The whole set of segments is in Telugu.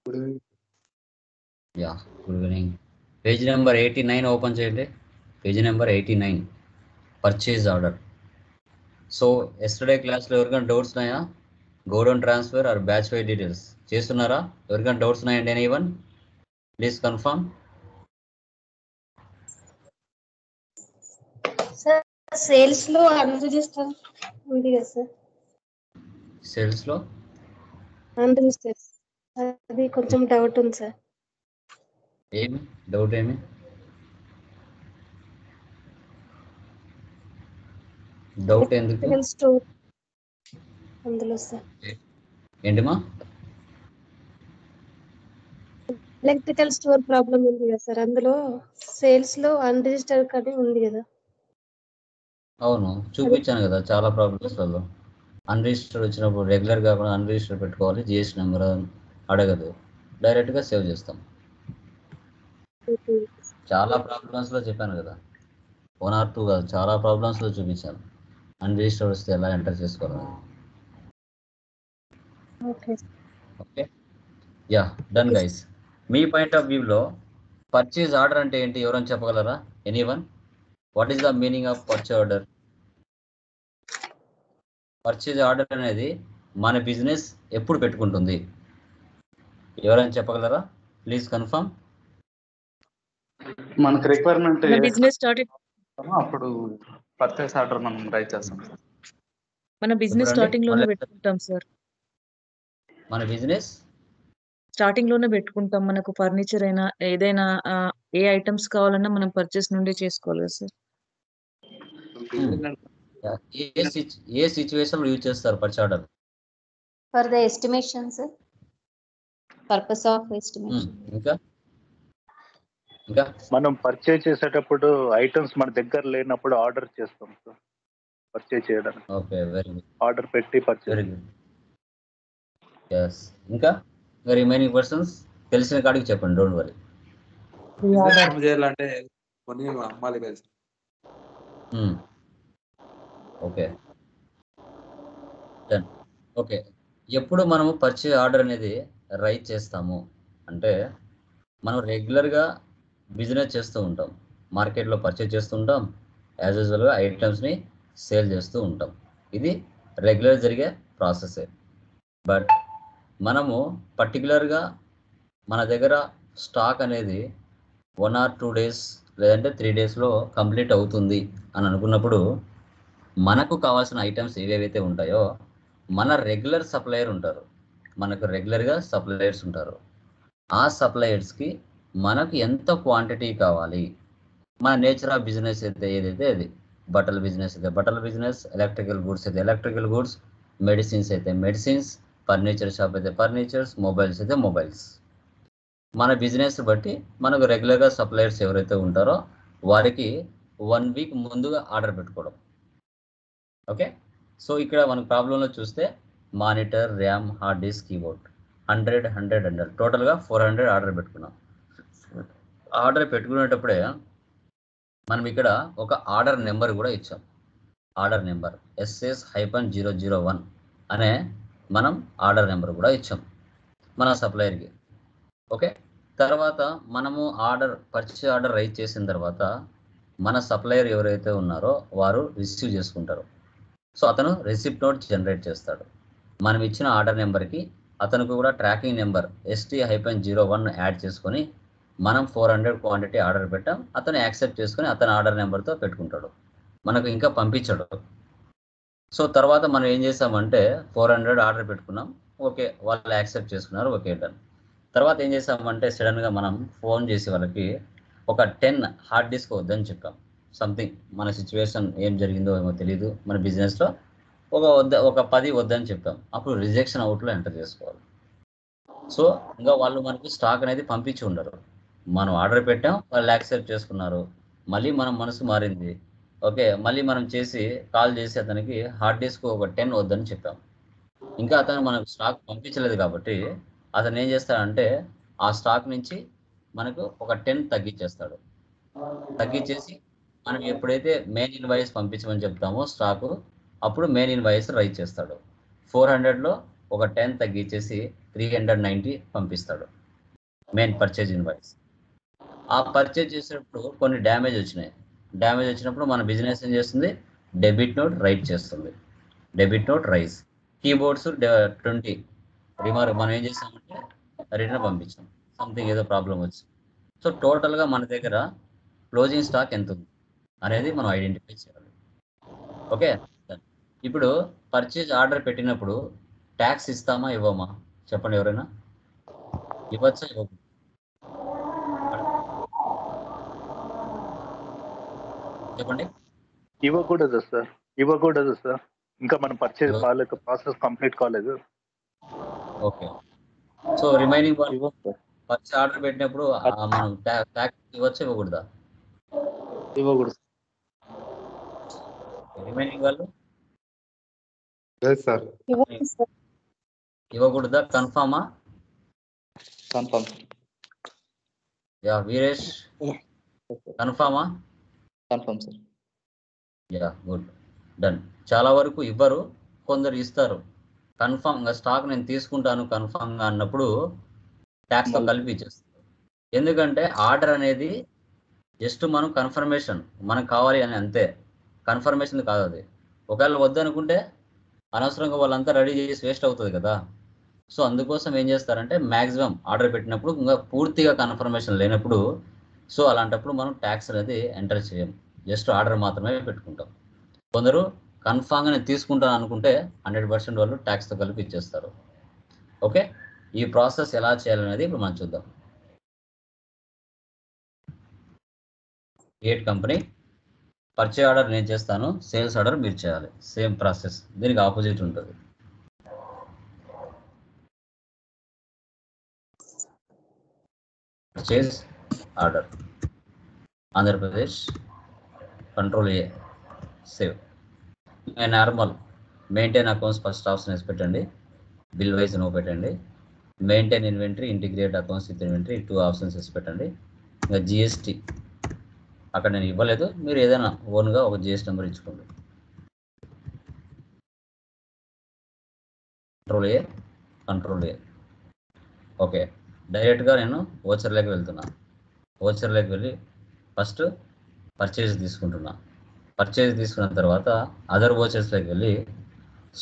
Yeah good evening. Page number 89 open చేయండి. Page number 89 purchase order. So yesterday క్లాస్లో ఎవరికైనా డౌట్స్ ఉన్నాయా? Godown transfer or batch wise details చేస్తున్నారా? ఎవరికైనా డౌట్స్ ఉన్నాయండి? Any one please confirm. Sir sales లో అన్రిజిస్టర్ ఉంది కదా సార్, సేల్స్లో అన్రిజిస్టర్ అది కొంచెం డౌట్ ఉంది సార్. ఏమి డౌట్ ఏమి? డౌట్ ఎందుకు? ఎలక్ట్రికల్ స్టోర్ అందులో సార్, ఏంటిమా? ఎలక్ట్రికల్ స్టోర్ ప్రాబ్లం ఉంది కదా సార్, అందులో సేల్స్ లో అన్రిజిస్టర్ కానీ ఉంది కదా. అవును చూపించాను కదా చాలా ప్రాబ్లమ్స్లలో. అన్రిజిస్టర్డ్ వచ్చినప్పుడు రెగ్యులర్ కాకుండా అన్రిజిస్టర్డ్ పెట్టుకోవాలి. జిఎస్టీ నెంబర్ అడగదు, డైరెక్ట్గా సేవ్ చేస్తాం. చాలా ప్రాబ్లమ్స్లో చెప్పాను కదా, 1 or 2 కాదు, చాలా ప్రాబ్లమ్స్లో చూపించాను అన్రిజిస్టర్డ్ వస్తే ఎలా ఎంటర్ చేసుకోవాలి. Okay yeah done guys. Me point of వ్యూలో పర్చేజ్ ఆర్డర్ అంటే ఏంటి ఎవరైనా చెప్పగలరా? Anyone? What is the meaning of purchase order? Purchase order అనేది మన బిజినెస్ ఎప్పుడు పెట్టుకుంటుంది? ఎవరైనా చెప్పగలరా? Please confirm. మనకు రిక్వైర్మెంట్ బిజినెస్ స్టార్ట్ అప్పుడు పర్చేస్ ఆర్డర్ మనం రైట్ చేస్తాం సార్. మన బిజినెస్ స్టార్టింగ్ లోనే పెట్టుకుంటాం సార్. మన బిజినెస్ స్టార్టింగ్ లోనే పెట్టుకుంటాం. మనకు ఫర్నిచర్ అయినా ఏదైనా ఏ ఐటమ్స్ కావాలన్నా మనం పర్చేస్ నుండి చేసుకోవాలి కదా సార్. ఏ సిచ్యువేషన్ యూజ్ చేస్తారు purchase order? For the estimation sir, purpose of estimation. ఇంకా మనం పర్చేజ్ చేసేటప్పుడు ఐటమ్స్ మన దగ్గర లేనప్పుడు ఆర్డర్ చేస్తాం సార్, పర్చేజ్ చేయడానికి. Okay very good. ఆర్డర్ పెట్టి పర్చేజ్. Very good. ఎస్ ఇంకా రిమైనింగ్ పర్సన్స్ తెలిసిన కాడికి చెప్పండి, డోంట్ వరీ. చేయాలంటే కొన్ని అమ్మాలి కదా. Okay done. ఓకే ఎప్పుడు మనము పర్చేజ్ ఆర్డర్ అనేది రైట్ చేస్తాము అంటే, మనం రెగ్యులర్గా బిజినెస్ చేస్తూ ఉంటాం, మార్కెట్లో పర్చేజ్ చేస్తూ ఉంటాం, యాజ్ యూజువల్గా ఐటమ్స్ని సేల్ చేస్తూ ఉంటాం. ఇది రెగ్యులర్ జరిగే ప్రాసెసే. బట్ మనము పర్టికులర్గా మన దగ్గర స్టాక్ అనేది 1 or 2 days లేదంటే 3 daysలో కంప్లీట్ అవుతుంది అని అనుకున్నప్పుడు, మనకు కావాల్సిన ఐటమ్స్ ఏవేవైతే ఉంటాయో మన రెగ్యులర్ సప్లయర్ ఉంటారు, మనకు రెగ్యులర్గా సప్లయర్స్ ఉంటారు. ఆ సప్లయర్స్కి మనకు ఎంత క్వాంటిటీ కావాలి, మన నేచర్ ఆఫ్ బిజినెస్ అయితే ఏదైతే అది, బట్టల బిజినెస్ అయితే బట్టల బిజినెస్, ఎలక్ట్రికల్ గూడ్స్ అయితే ఎలక్ట్రికల్ గూడ్స్, మెడిసిన్స్ అయితే మెడిసిన్స్, ఫర్నిచర్ షాప్ అయితే ఫర్నిచర్స్, మొబైల్స్ అయితే మొబైల్స్. మన బిజినెస్ బట్టి మనకు రెగ్యులర్గా సప్లయర్స్ ఎవరైతే ఉంటారో వారికి 1 week ముందుగా ఆర్డర్ పెట్టుకోవడం. ఓకే సో ఇక్కడ మన ప్రాబ్లంలో చూస్తే monitor, RAM, hard disk, keyboard 100 టోటల్గా 400 ఆర్డర్ పెట్టుకున్నాం. ఆర్డర్ పెట్టుకునేటప్పుడే మనం ఇక్కడ ఒక ఆర్డర్ నెంబర్ కూడా ఇచ్చాం. ఆర్డర్ నెంబర్ SS-001 అనే మనం ఆర్డర్ నెంబర్ కూడా ఇచ్చాం మన సప్లయర్కి. ఓకే తర్వాత మనము పర్చేజ్ ఆర్డర్ రైజ్ చేసిన తర్వాత మన సప్లయర్ ఎవరైతే ఉన్నారో వారు రిసీవ్ చేసుకుంటారు. సో అతను రిసిప్ట్ నోట్ జనరేట్ చేస్తాడు. మనం ఇచ్చిన ఆర్డర్ నెంబర్కి అతనికి కూడా ట్రాకింగ్ నెంబర్ ST-01 యాడ్ చేసుకొని మనం 400 క్వాంటిటీ ఆర్డర్ పెట్టాం, అతను యాక్సెప్ట్ చేసుకొని అతని ఆర్డర్ నెంబర్తో పెట్టుకుంటాడు, మనకు ఇంకా పంపించాడు. సో తర్వాత మనం ఏం చేసామంటే 400 ఆర్డర్ పెట్టుకున్నాం, ఓకే వాళ్ళు యాక్సెప్ట్ చేసుకున్నారు, ఓకే డన్. తర్వాత ఏం చేసామంటే సడన్గా మనం ఫోన్ చేసి వాళ్ళకి ఒక 10 హార్డ్ డిస్క్ వద్దని చెప్పాం. సంథింగ్ మన సిచ్యువేషన్ ఏం జరిగిందో ఏమో తెలియదు, మన బిజినెస్లో ఒక 10 వద్దని చెప్పాం. అప్పుడు రిజెక్షన్ అవుట్లో ఎంటర్ చేసుకోవాలి. సో ఇంకా వాళ్ళు మనకి స్టాక్ అనేది పంపించి ఉండరు, మనం ఆర్డర్ పెట్టాం, వాళ్ళు యాక్సెప్ట్ చేసుకున్నారు, మళ్ళీ మనం మనసు మారింది, ఓకే మళ్ళీ మనం కాల్ చేసి అతనికి హార్డ్ డిస్క్ ఒక 10 వద్దని చెప్పాం. ఇంకా అతను మనకు స్టాక్ పంపించలేదు కాబట్టి అతను ఏం చేస్తాడంటే ఆ స్టాక్ నుంచి మనకు ఒక 10 తగ్గించేస్తాడు. తగ్గించేసి మనం ఎప్పుడైతే మెయిన్ ఇన్వాయిస్ పంపించమని చెప్తామో స్టాకు, అప్పుడు మెయిన్ ఇన్వాయిస్ రైజ్ చేస్తాడు. 400లో ఒక 10 తగ్గించేసి 390 పంపిస్తాడు మెయిన్ పర్చేజ్ ఇన్వాయిస్. ఆ పర్చేజ్ చేసేటప్పుడు కొన్ని డ్యామేజ్ వచ్చినాయి. డ్యామేజ్ వచ్చినప్పుడు మన బిజినెస్ ఏం చేస్తుంది, డెబిట్ నోట్ రైట్ చేస్తుంది. Debit note raise. Keyboards 20 remark మనం ఏం చేసామంటే రిటర్న్ పంపించాం, సంథింగ్ ఏదో ప్రాబ్లం వచ్చి. సో టోటల్గా మన దగ్గర క్లోజింగ్ స్టాక్ ఎంత ఉంది అనేది మనం ఐడెంటిఫై చేయాలి. ఓకే, ఇప్పుడు పర్చేజ్ ఆర్డర్ పెట్టినప్పుడు ట్యాక్స్ ఇస్తామా ఇవ్వమా చెప్పండి, ఎవరైనా ఇవ్వచ్చా ఇవ్వకూడదు? చెప్పండి. ఇవ్వకూడదు సార్, ఇంకా మనం పర్చేజ్ కాలేదు, ప్రాసెస్ కంప్లీట్ కాలేదు. ఓకే, సో రిమైనింగ్ ఇవ్వచ్చు సార్. పర్చేజ్ ఆర్డర్ పెట్టినప్పుడు మనం ట్యాక్స్ ఇవ్వచ్చా ఇవ్వకూడదా? ఇవ్వకూడదు. రిమైనింగ్ వాళ్ళు లేదు సార్. ఇవ్వండి సార్. ఇవ్వకూడదా? కన్ఫామా? కన్ఫర్మ్. యా వీరేష్, కన్ఫామా? Confirm sir. Yeah good, done. చాలా వరకు ఇవ్వరు, కొందరు ఇస్తారు. కన్ఫామ్గా స్టాక్ నేను తీసుకుంటాను కన్ఫామ్గా అన్నప్పుడు ట్యాక్స్తో కలిపి ఇచ్చేస్తారు. ఎందుకంటే ఆర్డర్ అనేది జస్ట్ మనం కన్ఫర్మేషన్, మనకు కావాలి అని అంతే, కన్ఫర్మేషన్ కాదు అది. ఒకవేళ వద్దనుకుంటే అనవసరంగా వాళ్ళంతా రెడీ చేసి వేస్ట్ అవుతుంది కదా. సో అందుకోసం ఏం చేస్తారంటే మ్యాక్సిమం ఆర్డర్ పెట్టినప్పుడు ఇంకా పూర్తిగా కన్ఫర్మేషన్ లేనప్పుడు, సో అలాంటప్పుడు మనం ట్యాక్స్ అనేది ఎంటర్ చేయం, జస్ట్ ఆర్డర్ మాత్రమే పెట్టుకుంటాం. కొందరు కన్ఫామ్గా నేను తీసుకుంటాను అనుకుంటే 100% వాళ్ళు ట్యాక్స్తో కలిపి ఇచ్చేస్తారు. ఓకే, ఈ ప్రాసెస్ ఎలా చేయాలనేది ఇప్పుడు మనం చూద్దాం. క్రియేట్ కంపెనీ, పర్చేజ్ ఆర్డర్ నేను చేస్తాను, సేల్స్ ఆర్డర్ మీరు చేయాలి. సేమ్ ప్రాసెస్, దీనికి ఆపోజిట్ ఉంటుంది. Purchase order Andhra Pradesh, control A, save. Normal maintain accounts first option వేసి పెట్టండి, బిల్ వైజ్ నో పెట్టండి. Maintain inventory, integrate accounts with inventory 2 options వేసి పెట్టండి. ఇంకా జిఎస్టీ అక్కడ నేను ఇవ్వలేదు, మీరు ఏదైనా ఓన్గా ఒక జిఎస్టీ నెంబర్ ఇచ్చుకోండి. Control A. ఓకే, డైరెక్ట్గా నేను ఓచర్లోకి వెళ్తున్నా. ఓచర్లోకి వెళ్ళి ఫస్ట్ పర్చేజ్ తీసుకుంటున్నా. పర్చేజ్ తీసుకున్న తర్వాత అదర్ ఓచర్స్లోకి వెళ్ళి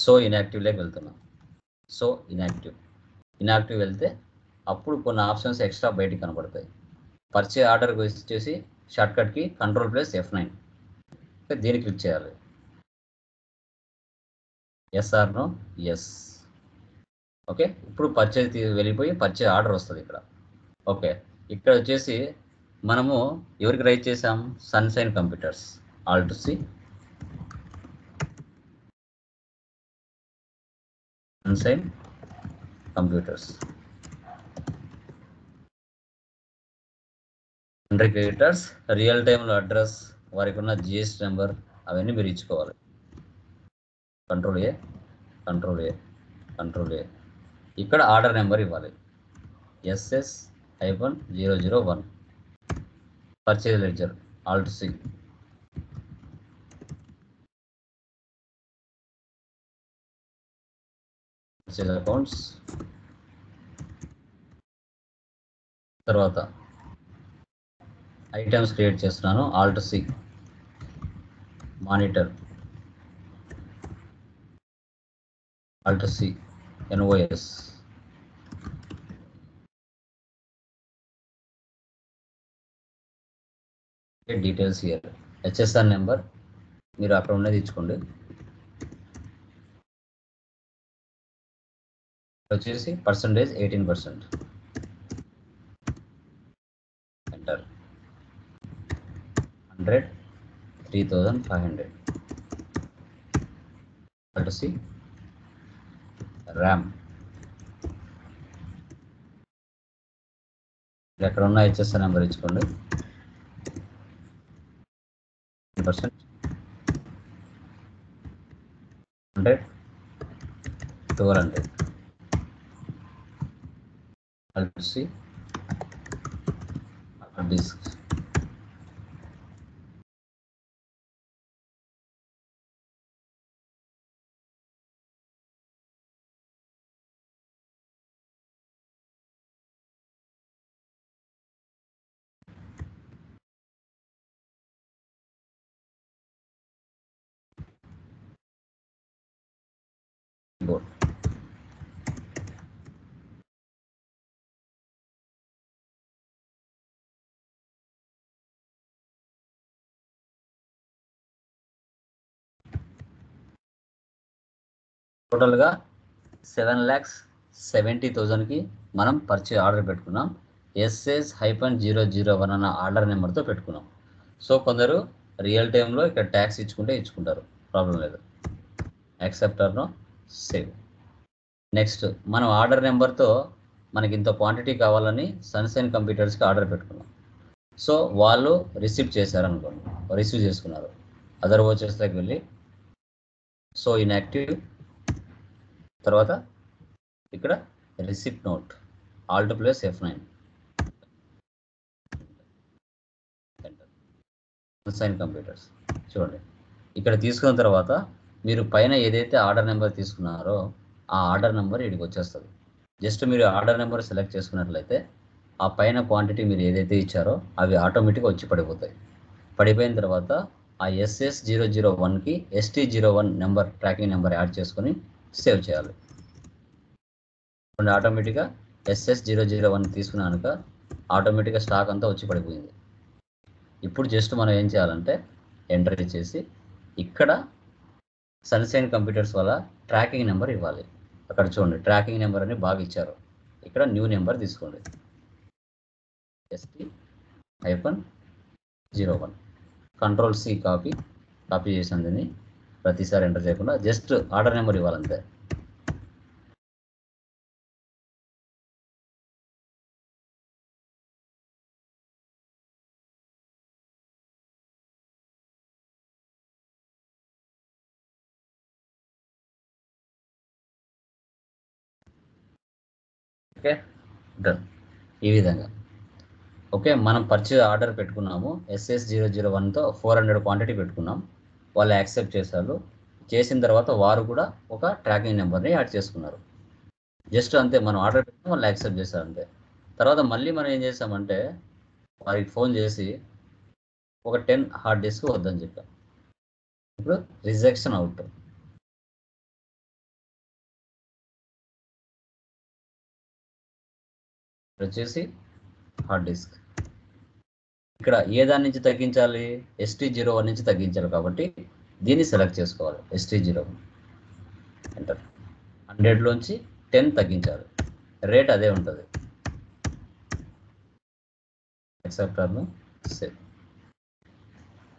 సో ఇన్యాక్టివ్లోకి వెళ్తున్నా. సో ఇన్యాక్టివ్ వెళ్తే అప్పుడు కొన్ని ఆప్షన్స్ ఎక్స్ట్రా బయటికి కనబడతాయి. పర్చేజ్ ఆర్డర్ వచ్చేసి షార్ట్కట్కి Ctrl+F9, దీన్ని క్లిక్ చేయాలి. Yes or no? Yes. Okay, ఇప్పుడు పర్చేజ్ వెళ్ళిపోయి పర్చేజ్ ఆర్డర్ వస్తుంది ఇక్కడ. ఓకే, ఇక్కడ వచ్చేసి మనము ఎవరికి రైట్ చేసాం, Sunshine Computers, Alt+C, Sunshine Computers. Creators real టైంలో అడ్రస్, వారికి ఉన్న జిఎస్టీ నెంబర్ అవన్నీ మీరు ఇచ్చుకోవాలి. Control A. ఇక్కడ ఆర్డర్ నెంబర్ ఇవ్వాలి, SS-001. Purchase ledger, Alt+C. Purchase accounts. తర్వాత ఐటమ్స్ క్రియేట్ చేస్తున్నాను, Alt+C. Monitor, Alt+C. NOS. Details here. HSN number మీరు అక్కడ ఉన్నది ఇచ్చుకోండి. వచ్చేసి పర్సంటేజ్ 18%. ఎంటర్. 100, 3500. Alt+C. ర్యామ్, ఎక్కడ ఉన్న HSN నెంబర్ ఇచ్చుకోండి. 100, 1200. Alt+C. డిస్క్. కీబోర్డ్. టోటల్గా 7,70,000కి మనం పర్చేజ్ ఆర్డర్ పెట్టుకున్నాం. SS-001 అన్న ఆర్డర్ నెంబర్తో పెట్టుకున్నాం. సో కొందరు రియల్ టైంలో ఇక్కడ ట్యాక్స్ ఇచ్చుకుంటే ఇచ్చుకుంటారు, ప్రాబ్లం లేదు. యాక్సెప్టర్ను సేవ్. నెక్స్ట్ మనం ఆర్డర్ నెంబర్తో మనకి ఇంత క్వాంటిటీ కావాలని సన్షైన్ కంప్యూటర్స్కి ఆర్డర్ పెట్టుకున్నాం. సో వాళ్ళు రిసీవ్ చేశారనుకోండి, రిసీవ్ చేసుకున్నారు. అదర్ వోచర్స్లోకి వెళ్ళి సో ఇన్యాక్టివ్, తర్వాత ఇక్కడ receipt note, Alt plus F9, sunshine computers. చూడండి, ఇక్కడ తీసుకున్న తర్వాత మీరు పైన ఏదైతే ఆర్డర్ నెంబర్ తీసుకున్నారో ఆ ఆర్డర్ నెంబర్ ఇక్కడికి వచ్చేస్తుంది. జస్ట్ మీరు ఆర్డర్ నెంబర్ సెలెక్ట్ చేసుకున్నట్లయితే ఆ పైన క్వాంటిటీ మీరు ఏదైతే ఇచ్చారో అవి ఆటోమేటిక్గా వచ్చి పడిపోతాయి. పడిపోయిన తర్వాత ఆ SS-001కి ST-01 number, tracking number add చేసుకొని సేవ్ చేయాలి. ఆటోమేటిక్గా SS-001 తీసుకున్నాక ఆటోమేటిక్గా స్టాక్ అంతా వచ్చి పడిపోయింది. ఇప్పుడు జస్ట్ మనం ఏం చేయాలంటే ఎంటర్ చేసి ఇక్కడ సన్షైన్ కంప్యూటర్స్ వల్ల ట్రాకింగ్ నెంబర్ ఇవ్వాలి. అక్కడ చూడండి ట్రాకింగ్ నెంబర్ అని బాగా ఇచ్చారు. ఇక్కడ న్యూ నెంబర్ తీసుకోండి, ST-01. Ctrl-C కాపీ చేసిందని ప్రతిసారి ఎంటర్ చేయకుండా జస్ట్ ఆర్డర్ నెంబర్ ఇవ్వాలంతే. Okay, done. ఈ విధంగా ఓకే, మనం పర్చేజ్ ఆర్డర్ పెట్టుకున్నాము. SS-001తో 400 క్వాంటిటీ పెట్టుకున్నాం. వాళ్ళు యాక్సెప్ట్ చేశారు. చేసిన తర్వాత వారు కూడా ఒక ట్రాకింగ్ నెంబర్ని యాడ్ చేసుకున్నారు. జస్ట్ అంతే, మనం ఆర్డర్ పెట్టినా వాళ్ళు యాక్సెప్ట్ చేశారు అంతే. తర్వాత మళ్ళీ మనం ఏం చేసామంటే వారికి ఫోన్ చేసి ఒక 10 హార్డ్ డిస్క్ వద్దని చెప్పాం. ఇప్పుడు రిజెక్షన్ అవుట్. వచ్చేసి హార్డ్ డిస్క్ ఇక్కడ ఏ దాని నుంచి తగ్గించాలి, ST-01 నుంచి తగ్గించాలి కాబట్టి దీన్ని సెలెక్ట్ చేసుకోవాలి. ST-01 enter. 100లోంచి 10 తగ్గించాలి, రేట్ అదే ఉంటుంది. యాక్సెప్టర్ను సేవ్.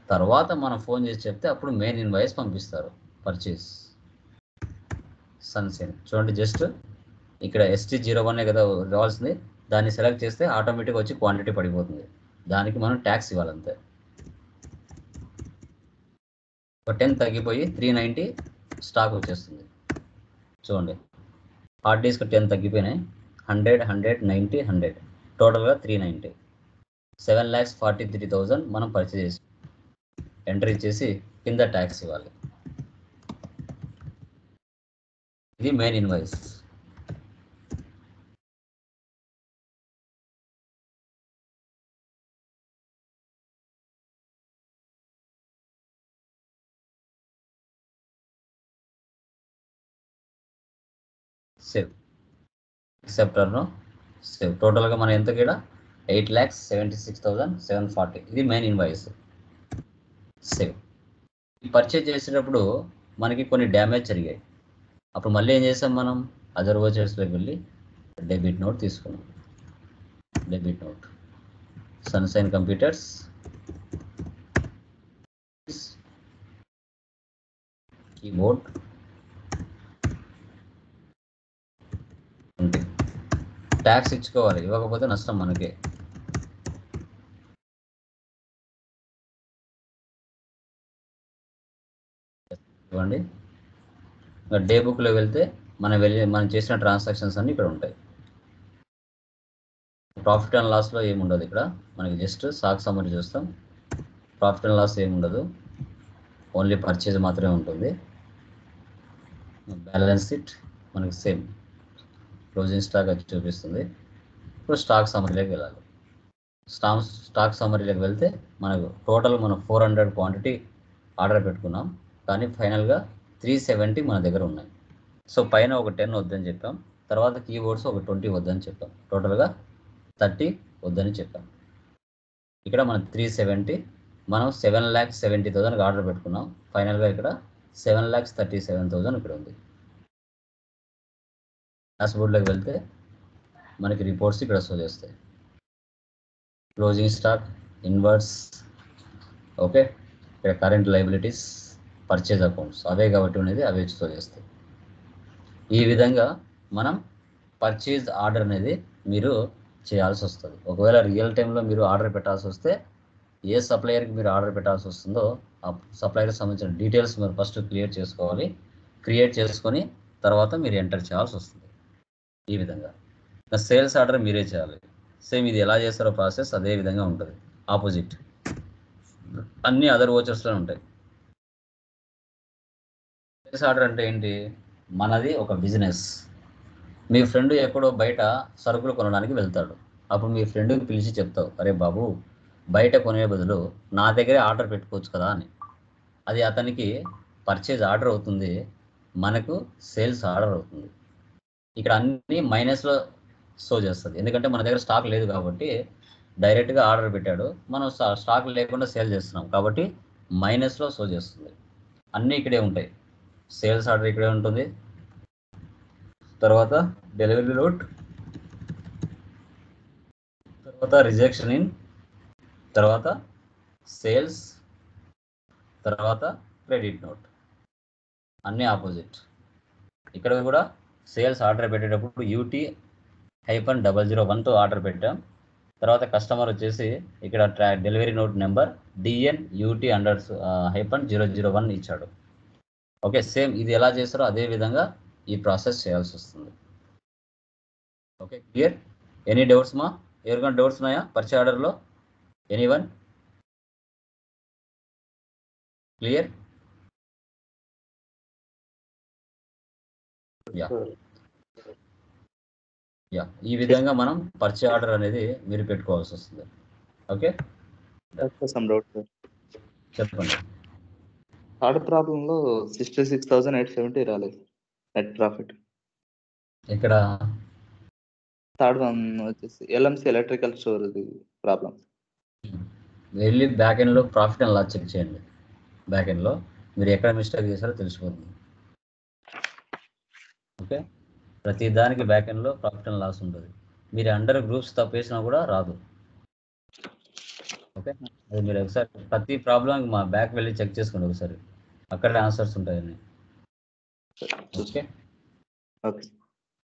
తర్వాత మనం ఫోన్ చేసి చెప్తే అప్పుడు మెయిన్ ఇన్వాయిస్ పంపిస్తారు. Purchase sunshine. చూడండి జస్ట్ ఇక్కడ ST-01 కదా రావాల్సింది, దాన్ని సెలెక్ట్ చేస్తే ఆటోమేటిక్గా వచ్చి క్వాంటిటీ పడిపోతుంది. దానికి మనం ట్యాక్స్ ఇవ్వాలంతే. ఒక 10 తగ్గిపోయి 390 స్టాక్ వచ్చేస్తుంది. చూడండి హార్డ్ డిస్క్ 10 తగ్గిపోయినాయి. 100, 100, 90, 100 టోటల్గా 390. 7,43,000 మనం పర్చేజ్ చేసి ఎంటర్ ఇచ్చేసి కింద ట్యాక్స్ ఇవ్వాలి. ఇది మెయిన్ ఇన్వాయిస్. సేవ్. యాక్సెప్టర్ను సేవ్. టోటల్గా మనం ఎంత కూడా 8,76,740. ఇది మెయిన్ ఇన్వాయిస్. సేవ్. ఈ పర్చేజ్ చేసేటప్పుడు మనకి కొన్ని డ్యామేజ్ జరిగాయి. అప్పుడు మళ్ళీ ఏం చేసాం, మనం అదర్ వోచర్స్లోకి వెళ్ళి డెబిట్ నోట్ తీసుకున్నాం. Debit note sunshine computers, keyboard, tax ఇచ్చుకోవాలి, ఇవ్వకపోతే నష్టం మనకే. ఇవ్వండి. ఇంకా డే బుక్లో వెళ్తే మనం చేసిన ట్రాన్సాక్షన్స్ అన్నీ ఇక్కడ ఉంటాయి. ప్రాఫిట్ అండ్ లాస్లో ఏముండదు. ఇక్కడ మనకి జస్ట్ స్టాక్ సమ్మరీ చూస్తాం. ప్రాఫిట్ అండ్ లాస్ ఏముండదు, ఓన్లీ పర్చేజ్ మాత్రమే ఉంటుంది. బ్యాలెన్స్ షీట్ మనకి సేమ్ క్లోజింగ్ స్టాక్ అది చూపిస్తుంది. ఇప్పుడు స్టాక్ సమ్మరీలోకి వెళ్ళాలి. స్టాక్ సమ్మరీలోకి వెళ్తే మనకు టోటల్ మనం 400 క్వాంటిటీ ఆర్డర్ పెట్టుకున్నాం, కానీ ఫైనల్గా 370 మన దగ్గర ఉన్నాయి. సో పైన ఒక 10 వద్దని చెప్పాం, తర్వాత కీబోర్డ్స్ ఒక 20 వద్దని చెప్పాం, టోటల్గా 30 వద్దని చెప్పాం. ఇక్కడ మనం 370, మనం 7,70,000 ఆర్డర్ పెట్టుకున్నాం. ఫైనల్గా ఇక్కడ 7,37,000 ఇక్కడ ఉంది. డాష్బోర్డ్లోకి వెళ్తే మనకి రిపోర్ట్స్ ఇక్కడ షో చేస్తాయి. క్లోజింగ్ స్టాక్, ఇన్వర్స్, ఓకే, ఇక్కడ కరెంట్ లైబిలిటీస్, పర్చేజ్ అకౌంట్స్ అవే కాబట్టి ఉండేది, అవే షో చేస్తాయి. ఈ విధంగా మనం పర్చేజ్ ఆర్డర్ అనేది మీరు చేయాల్సి వస్తుంది. ఒకవేళ రియల్ టైంలో మీరు ఆర్డర్ పెట్టాల్సి వస్తే ఏ సప్లయర్కి మీరు ఆర్డర్ పెట్టాల్సి వస్తుందో ఆ సప్లయర్కి సంబంధించిన డీటెయిల్స్ మీరు ఫస్ట్ క్రియేట్ చేసుకోవాలి. క్రియేట్ చేసుకొని తర్వాత మీరు ఎంటర్ చేయాల్సి వస్తుంది. ఈ విధంగా సేల్స్ ఆర్డర్ మీరే చేయాలి. సేమ్ ఇది ఎలా చేస్తారో ప్రాసెస్ అదే విధంగా ఉంటుంది. ఆపోజిట్ అన్ని అదర్ ఓచర్స్లో ఉంటాయి. సేల్స్ ఆర్డర్ అంటే ఏంటి? మనది ఒక బిజినెస్. మీ ఫ్రెండ్ ఎక్కడో బయట సరుకులు కొనడానికి వెళ్తాడు. అప్పుడు మీ ఫ్రెండ్కి పిలిచి చెప్తావు, అరే బాబు బయట కొనే బదులు నా దగ్గరే ఆర్డర్ పెట్టుకోవచ్చు కదా అని. అది అతనికి పర్చేజ్ ఆర్డర్ అవుతుంది, మనకు సేల్స్ ఆర్డర్ అవుతుంది. ఇక్కడ అన్ని మైనస్లో షో చేస్తుంది, ఎందుకంటే మన దగ్గర స్టాక్ లేదు కాబట్టి డైరెక్ట్గా ఆర్డర్ పెట్టాడు, మనం స్టాక్ లేకుండా సేల్ చేస్తున్నాం కాబట్టి మైనస్లో షో చేస్తుంది. అన్నీ ఇక్కడే ఉంటాయి. సేల్స్ ఆర్డర్ ఇక్కడే ఉంటుంది, తర్వాత డెలివరీ నోట్, తర్వాత రిజెక్షన్ ఇన్, తర్వాత సేల్స్, తర్వాత క్రెడిట్ నోట్, అన్నీ ఆపోజిట్. ఇక్కడ కూడా సేల్స్ ఆర్డర్ పెట్టేటప్పుడు UT-001తో ఆర్డర్ పెట్టాం. తర్వాత కస్టమర్ వచ్చేసి ఇక్కడ డెలివరీ నోట్ నెంబర్ DN-UT-001 ఇచ్చాడు. ఓకే, సేమ్ ఇది ఎలా చేస్తారో అదే విధంగా ఈ ప్రాసెస్ చేయాల్సి వస్తుంది. Okay, clear? ఎనీ డౌట్స్ మా? ఎవరికైనా డౌట్స్ ఉన్నాయా పర్చేజ్ ఆర్డర్లో? ఎనీవన్? క్లియర్? యా, ఈ విధంగా మనం పర్చేజ్ ఆర్డర్ అనేది మీరు పెట్టుకోవాల్సి వస్తుంది. Okay, some doubt sir. చెప్పండి. థర్డ్ ప్రాబ్లంలో 66,870 రాలేదు నెట్ ప్రాఫిట్. ఇక్కడ థర్డ్ వన్ వచ్చేసి LMC ఎలక్ట్రికల్ స్టోర్ ప్రాబ్లం. వెళ్ళి బ్యాక్ ఎండ్లో ప్రాఫిట్ అండ్ లాస్ చెక్ చేయండి. బ్యాక్ ఎండ్లో మీరు ఎక్కడ మిస్టేక్ చేశారో తెలిసిపోతుంది. ఓకే, ప్రతి దానికి బ్యాక్ ఎండ్లో ప్రాఫిట్ అండ్ లాస్ ఉంటుంది. మీరు అండర్ గ్రూప్స్ తప్పేసినా కూడా రాదు. ఓకే, అది మీరు ఒకసారి ప్రతి ప్రాబ్లంకి మా బ్యాక్ వెళ్ళి చెక్ చేసుకోండి ఒకసారి, అక్కడే ఆన్సర్స్ ఉంటాయని. ఓకే. ఓకే.